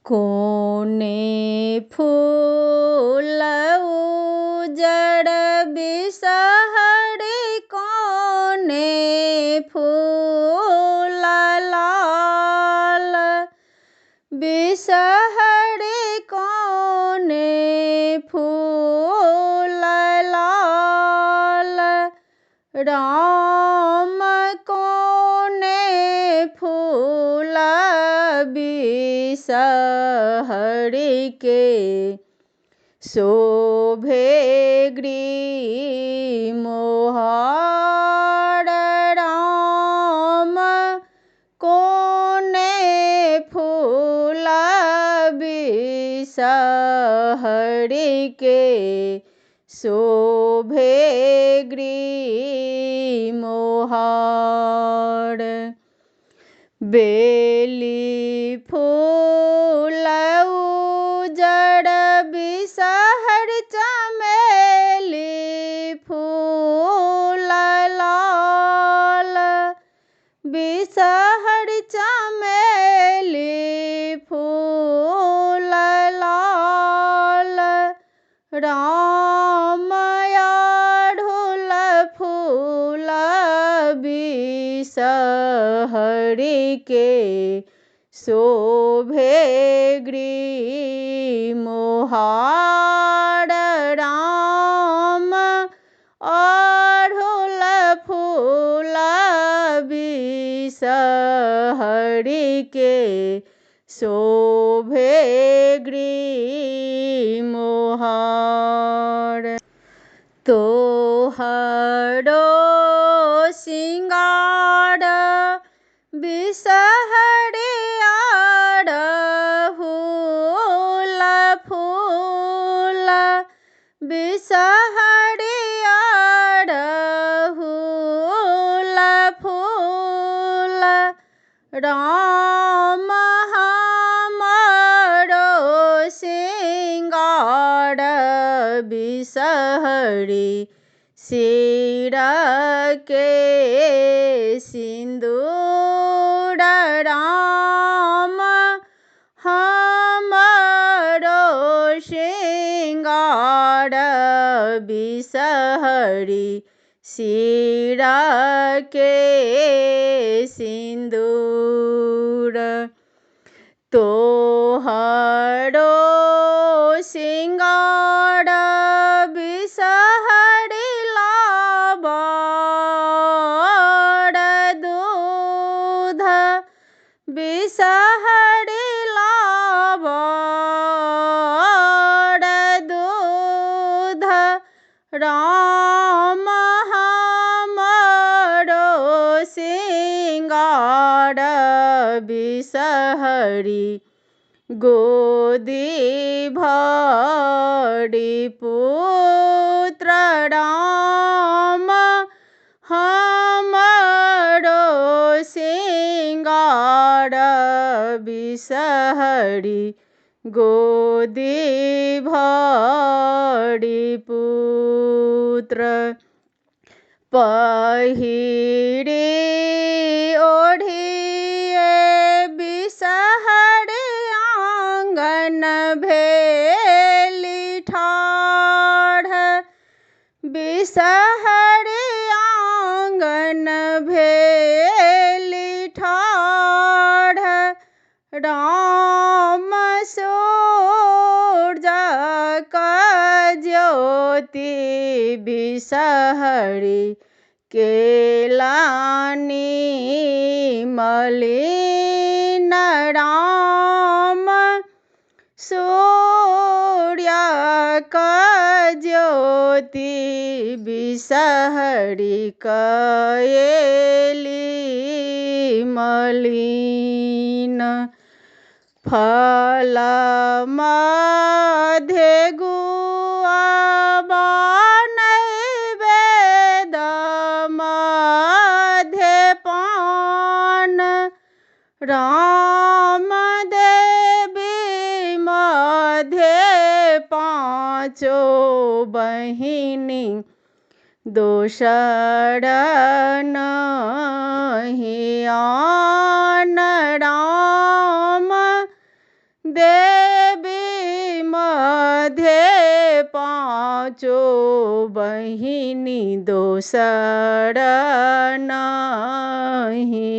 कोने फूल उजड़ बिसहरि कोने फूल लाल बिसहरि कोने फूल लाल राम कोने फूल बिसहरि के शोभे ग्रीमोहार राम कोने फूल बिसहरि के शोभे ग्रीमोहार बेली फूल उजड़ बिसहरि चमेली फूल लाल बिसहरि चमेली फूल लाल राम अड़हुल फूल बिसहरि के शोभे ग्रीमोहार राम अड़हुल फूल बिसहरि के शोभे ग्रीमोहार तोहरो सिंगार बिसहरि अड़हुल फूल बिसहरि अड़हुल फूल राम हमरो सिंगार बिसहरि सिर के सिंदूर राम हमरो सिंगार बिसहरि सिर के सिंदूर तोहरो सिंगार बिसहरि लाबार दूध बिसहरि लाबार दूध राम हमरो सिंगार बिसहरि गोदी भरी पुत्र राम हमरो सिंगार बिसहरि गोदी भरी पुत्र पहिरी ओढ़िए बिसहरि आंगन भेली ठाढ़ बिसहरि आंगन भेली ठाढ़ राम सूरज का ज्योति बिसहरि केलानी मलिन राम सूर्य का ज्योति बिसहरि कएली मलिन फल मध्य गुआ नैवेद मध्य पान राम देवी मध्य पाँचों बहिनी दोषर नहीं आन राम देवी मध्ये पाँचो बहिनी दोसर नहीं।